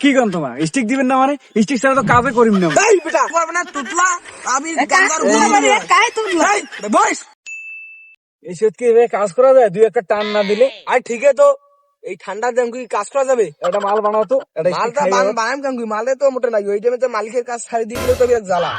কি কন তোমার স্টিক দিবেন না মানে স্টিক ছাড়া তো কাজে করিম না কাজ করা যায় দুই একটা টান না দিলে আর ঠিক আছে তো এই ঠান্ডার দাম কি কাজ করা যাবে একটা মাল বানাও তো মালটা বানাম কেন কি মালে তো মোটে নাই ওই টাইমে তো মালিকের কাজ ছাড়ি দিয়ে গেলে তো বিরাট জ্বালা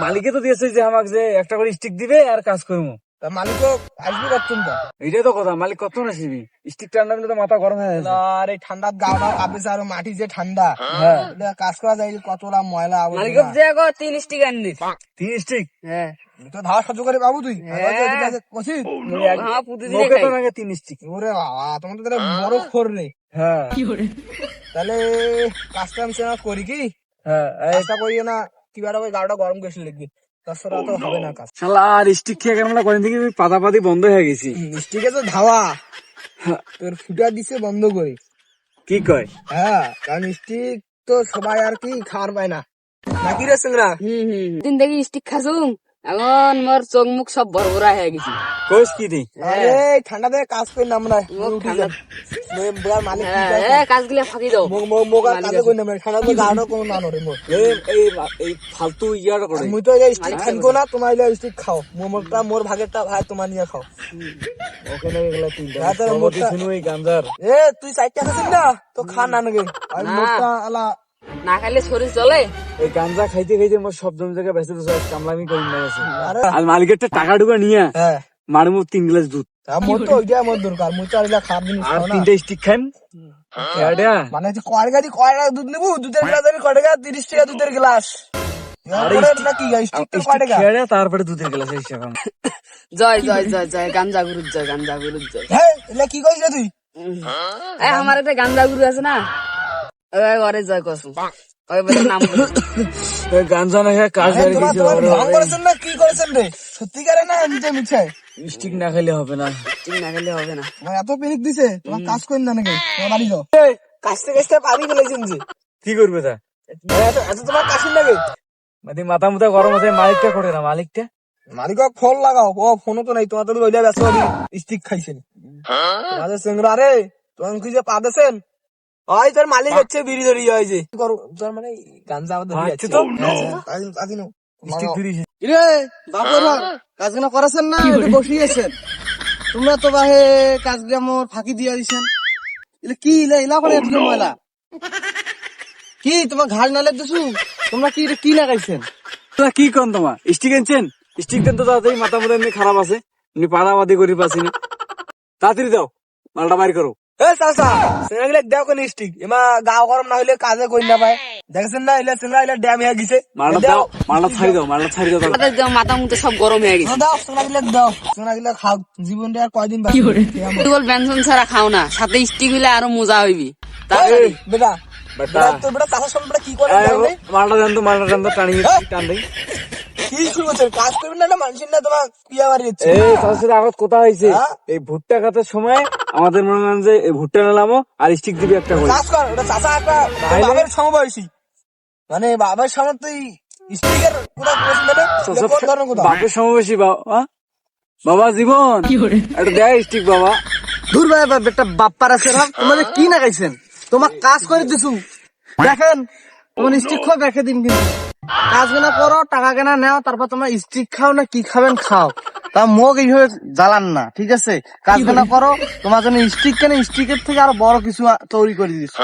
মালিকে তো দিয়েছে যে আমাকে যে একটা করে স্টিক দিবে আর কাজ করবো তা মালিকও আসবে কতক্ষণ তো এটাই তো কথা মালিক কত না আসবি স্টিক টান না দিলে তো মাথা গরম হয়ে যাবে আর এই ঠান্ডার গাওটা কাঁপেছে আর মাটি যে ঠান্ডা হ্যাঁ কাজ করা যায় কতটা ময়লা মালিকের যে গো 3 স্টিক আন দিস 3 স্টিক হ্যাঁ তো ধাওয়া সহ্য করে বাবু তুই হ্যাঁ প্রতিদিন মুখে তো নাকি 3 স্টিক ওরে বাবা তোমার তো বড় খোর রে হ্যাঁ তাহলে কাজটা আমি করি কি হ্যাঁ কাজটা করি না কিবার ওই গাওটা গরম গেছে লিখবি তাছাড়া তো হবে না কাজ শালা আর স্টিক খেয়ে কেন করেন দেখি পাতাপাতি বন্ধ হয়ে গেছি স্টিকে তো ধাওয়া তোর ফুটা দিছে বন্ধ করে কি কয় হ্যাঁ কারণ স্টিক তো সবাই আর কি খাওয়ার পায় না নাকি রে সিংরা দিন দেখি স্টিক খাসুম এখন মোর চোখ মুখ সব ভরভরা হয়ে গেছে কোষ কি নেই আরে ঠান্ডাতে কাজ করি না আমরা মালিক কাজগুলা ফাঁকি দাও কাজে করি না ঠান্ডাতে গাড়ো কোনো না নরে মোর এই ফালতু ইয়াটা করে মুই তো এই স্টিক খাইবো না তোমার এই স্টিক খাও মোরটা মোর ভাগেরটা ভাই তোমার নিয়ে খাও ওখানে এগুলা তিনটা হ্যাঁ, তাহলে মোটি শুনো এই গাঞ্জার তুই চারটা খাচ্ছিস না তো খা না নাকি আর মোরটা আলা না খাইলে শরীর চলে এই গাঞ্জা খাইতে খাইতে মোর সব জমি জায়গায় বেঁচে তো কামলামি করি না গেছে আর মালিকের টাকা ঢুকা নিয়ে হ্যাঁ মারমু 3 গ্লাস দুধ মোর তো ওইটা আমার দরকার মুই তো আর এগুলা খারাপ জিনিস আর খাও না 3টা স্টিক খান এটা মানে কয় টাকা দুধ নেবো দুধের গ্লাস আমি কয় টাকা 30 টাকা দুধের গ্লাস নাকি স্টিক তো কয় টাকা তারপরে দুধের গ্লাস হিসাব জয় জয় জয় জয় গাঞ্জা গুরুর জয় গাঞ্জা গুরুর জয় হ্যাঁ এলা কি কইছ তুই আমার একটা গাঞ্জা গুরু আছে না ওই ওরে জয় কসু ওই বলে নাম গাঞ্জা না খেয়ে কাজ বেড়ে গেছে ঢং করেছেন না কি করেছেন রে সত্যিকারে না মিছে মিছে স্টিক না খেলে হবে না ঠিক না খেলে হবে না তোমার এত পেনিক দিছে তোমার কাজ করেন না নাকি তোমার বাড়ি যাও কাজতে কাজতে পানি ফেলেছেন যে কি করবে তা এত তোমার কাশির লাগে মানে মাথা মুথা গরম আছে মালিকটা করে না মালিকটা মালিক ফোন লাগাও ও ফোনও তো নাই তোমার তো ওইটা ব্যস্ত স্টিক খাইছেন তোমাদের সিংরা রে তোমার কি যে পাদেছেন ওই তোর মালিক হচ্ছে বিড়ি ধরি হয় যে তোর মানে গাঞ্জা আমাদের আচ্ছা তো স্টিক ধরি রে বাপরা কাজগুলো করেছেন না একটু বসিয়েছেন তোমরা তো বাহে কাজগুলো মোর ফাঁকি দিয়ে দিছেন এলে কি এলা করে এত ময়লা কি তোমার ঘাড় নালে দিছু তোমরা কি এটা কি লাগাইছেন কি কন তোমার স্টিক আনছেন স্টিক দেন তো তাড়াতাড়ি মাথা মুথা এমনি খারাপ আছে এমনি পাড়াবাদি করি পাচ্ছি না তাড়াতাড়ি দাও মালটা বাইর করো চাচা সিংরা গিলে দেও কোন স্টিক এমা গাও গরম না হইলে কাজে কই না ভাই দেখছেন না এলে সিংরা এলে ড্যাম হয়ে গেছে মালটা দাও মালটা ছাড়ি দাও আমাদের মাথা মুখে সব গরম হয়ে গেছে দাও সিংরা গিলে খাও জীবনটা আর কয়দিন বাকি কেবল ব্যঞ্জন ছাড়া খাও না সাথে স্টিক হইলে আরো মজা হইবি বেটা তোর বেটা চাষার সব বেটা কি করে মালটা দেন তো টানি টান দেই কি শুরু করছেন কাজ করবেন না মানুষের না তোমার পিয়া মারি হচ্ছে এই তার আগত কথা হয়েছে এই ভুট্টা কাটার সময় আমাদের মনে করেন যে এই ভুট্টা নিলামো আর স্টিক দিবি একটা করে কাজ কর ওটা চাষা একটা বাবার সমবয়সী মানে বাবার সামনে তুই স্টিকের কোথাও করেছেন না কোন ধরনের কোথাও বাপের সমবেশী বাবা জীবন এটা দেয় স্টিক বাবা দূর ভাই বেটা বাপ্পার আছে তোমাদের কি লাগাইছেন তোমার কাজ করে দিছু দেখেন তোমার স্টিক খাও রেখে দিন কিন্তু কাজ কেনা করো টাকা কেনা নেও তারপর তোমার স্টিক খাও না কি খাবেন খাও তা মুখ এইভাবে জ্বালান না ঠিক আছে কাজ কেনা করো তোমার জন্য স্টিক কেন স্টিকের থেকে আরো বড় কিছু তৈরি করে দিচ্ছ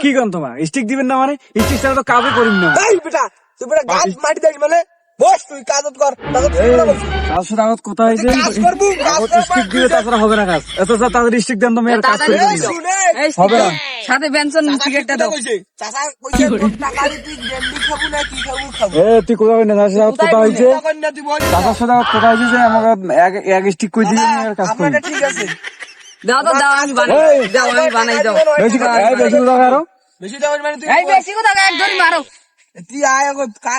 কি কন তোমার স্টিক দিবেন না মানে স্টিক ছাড়া তো কাজে করিম না এই বেটা তুই বেটা গাছ মাটি দেখ মানে বস তুই কাজ কর তার সাথে আগত কথা হয়েছে কাজ করবি স্টিক দিবে তাছাড়া হবে না কাজ এত তাদের স্টিক দেন তো মেয়ের কাজ করে দিবি হবে না সাথে ব্যঞ্জন টিকেটটা দাও চাচা কইছে তোর টাকা দিয়ে তুই গেন্ডি খাবো না কি খাবো তুই কোথাও না তার সাথে কথা হয়েছে তুই বল তার সাথে কথা হয়েছে যে আমাকে এক স্টিক কই দিবি মেয়ের কাজ করি ঠিক আছে দাও তো দাও আমি বানাই দাও বেশি কথা আরো বেশি দাও মানে তুই এই বেশি কথা এক ধরি মারো তুই আয়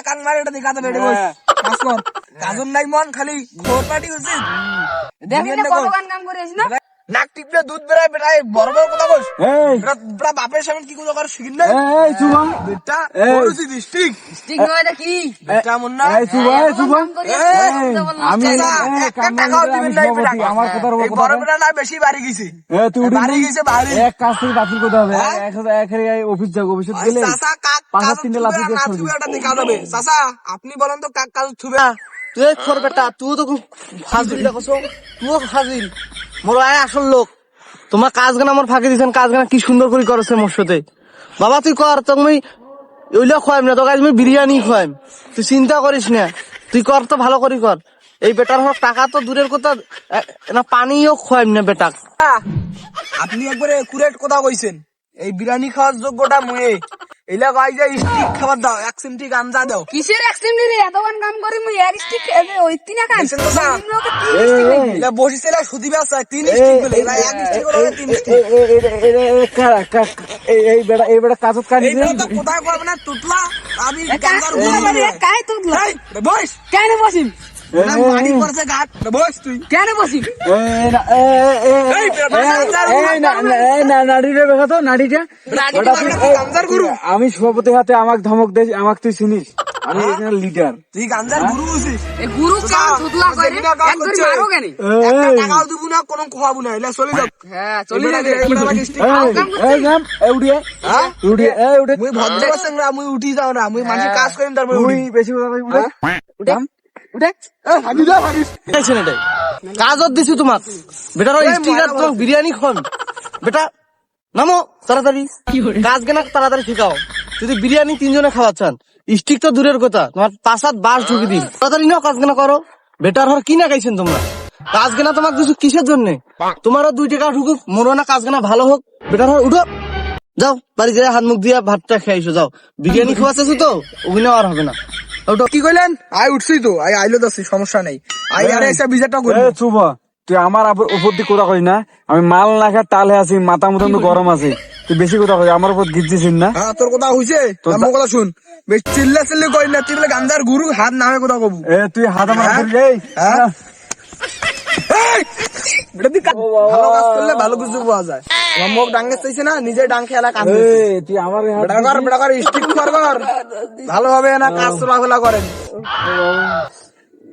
কান মারে এটা দেখাতে বেড়ে বস কাজ কর কাজন নাই মন খালি ঘোর পাটি হচ্ছে দেখি না কত গান কাম করিস না নাক টিপলে দুধ বেড়ায় বেটা, এই বড় বড় কথা বস। এই বেটা বাপের সামনে কি কথা কর শিখিন না এই চুবা বেটা এই। বড়ছি ডিস্ট্রিক ঠিক নয় এটা কি বেটা মন না এই চুবা এই চুবা আমি চাচা, এই একটা কাম টাকাও আমি দিবেন নাই বেটা। সভাপতি, আমার কথার উপর এই কথা বড় বল। বেটা না বেশি বাড়ি গেছে তুই উঠি বাড়ি গেছে বাড়ি এক কাজ থেকে বাতিল করতে হবে হ্যাঁ? একসাথে অফিস যাবো অফিসে গেলে চাচা কাক পাঁচ কাজ হাত তিনটে লাথি দিয়ে না ছড়ি। থুবে ওটা দেখা যাবে চাচা আপনি বলেন তো কাক কাজ থুবে তুই খর বেটা, তুই তো খুব ফাজিল দেখছো, তুইও ফাজিল। মোর আয় আসল লোক, তোমার কাজ গানা আমার ফাঁকি দিচ্ছেন, কাজ গানা কি সুন্দর করে করছে মোর সাথে। বাবা তুই কর, তুমি ওইলা খোয়াইম না, তোকে আজ আমি বিরিয়ানি খোয়াইম, তুই চিন্তা করিস না, তুই কর তো ভালো করে কর। এই বেটার হোক টাকা তো দূরের কথা, না পানিও খোয়াইম না বেটা। আপনি একবারে একুরেট কথা কইছেন এই বিরিয়ানি খাওয়ার যোগ্যটা মুয়ে এইলা কই যে স্টিক খাবার দাও এক সিমটি গাঞ্জা দাও কিসের এক্সট্রিমলি রে এতক্ষণ কাম করি মুই এক স্টিক ওই তিন কাম দেখছেন তো স্যার? এই, এই, এলা বসিছিল সুদি ব্যবসা 3 স্টিক বলে এলা এক স্টিক করে 3 স্টিক এই বেটা কাজত কাটি এইটা তো কোথায় করবে না টুটলা আমি গাঞ্জার কাই তুললা এই বস কেন বসিম না মারি করছে গাট বস তুই কেন বসিম এই গাঞ্জার নাড়িটা দেখা তো নাড়িটা গাঞ্জার গুরু আমি সভাপতি হাতে আমাকে ধমক দে আমাকে তুই চিনিস আমি এখানে লিডার তুই গাঞ্জার গুরু বসিস এই গুরু কাম তুতলা করে যেদিনা কাজ একদম করছে। মারো কেন একটা টাকাও দিব না কোনো খাওয়াবো না এলা চলে যাও হ্যাঁ চলি এবারে যাবে এবারে আমাকে স্টিক হ্যাঁ? উড়িয়ে মুই ভদ্র আছেন না মুই উঠি যাও না মুই মানুষের কাজ করিম তারপরে তুই উঠি বেশি কথা কইবি না। উঠে উঠে দেখছেন এটাই কাজত দিছি তোমাক, বেটার এই স্টিকার মারা তোমাক বিরিয়ানি খান বেটা, নামো তাড়াতাড়ি, কাজ কেনা তাড়াতাড়ি শিখাও। যদি বিরিয়ানি 3 জনে খাওয়াচ্ছেন, স্টিক তো দূরের কথা, তোমার 5-7 বাস ঢুকে দিন, তাড়াতাড়ি নাও কাজ কেনা করো। বেটার হর কি না গাইছেন তোমরা, কাজ কেনা তোমার কিছু কিসের জন্য, তোমারও 2 টাকা ঢুকুক, মোরও না কাজ কেনা ভালো হোক। বেটার হর উঠো, যাও বাড়ি যায় হাত মুখ দিয়ে ভাতটা খেয়ে এসো, যাও বিরিয়ানি খাওয়াচ্ছি তো ওগুলো আর হবে না। ওটা কি কইলেন আই উঠছি তো আই আইলো দছি সমস্যা নাই আই আরে এসে বিজারটা করব এ চুপ হ। তুই আমার উপর দিয়ে কথা কই না, আমি মাল না খা তালে আছি, মাথা মতো গরম আছে, তুই বেশি কথা কই আমার উপর গিরছিস না। হ্যাঁ তোর কথা হইছে আমার কথা শুন বেশ চিল্লা চিল্লি কই না তুই বলে গান্ধার গুরু হাত নামে কথা কব তুই হাত আমার হ্যাঁ? ধরবি, এই হ্যাঁ? বেটা তুই ভালো কাজ করলে ভালো কিছু পাওয়া যায় আমার মুখ ডাঙ্গে চাইছে না নিজে ডাং খেলা কাজ করছে তুই আমার হাত বেটা কর স্টিক কর ভালো হবে না কাজ চলাফেরা করেন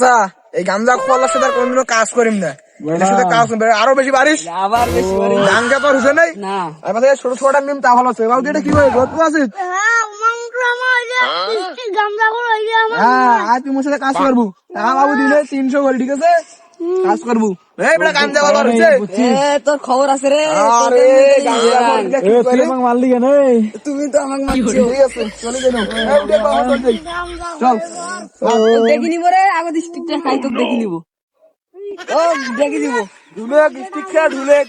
তা, এই গাঞ্জা খোয়ালার সাথে আর কোনদিনও কাজ করিম না এটার সাথে কাজ করবে আরো বেশি বাড়িস আবার বেশি বাড়ি ডাঙ্গা তো আর হুসে নাই না আমি ছোট ছোট নিম তা ভালো আছে বাবু এটা কি হয় গত আছে হ্যাঁ আজ তুই মোর সাথে কাজ করবো টাকা বাবু দিলে 300 করে ঠিক আছে কাজ করবো এই বেটা গাঞ্জা ভালো হচ্ছে এ তোর খবর আছে রে আরে গাঞ্জা করলে কি তুই করে? আমাকে মারলি কেন? এই তুমি তো আমাকে মারছো ঠিক আছে চলে গেল এই উঠে বাবা চল যাই চল দেখি নিব রে আগে স্টিকটা খাই তো দেখি নিব ও দেখি নিব ঢুলেক স্টিক খেয়া ঢুলেক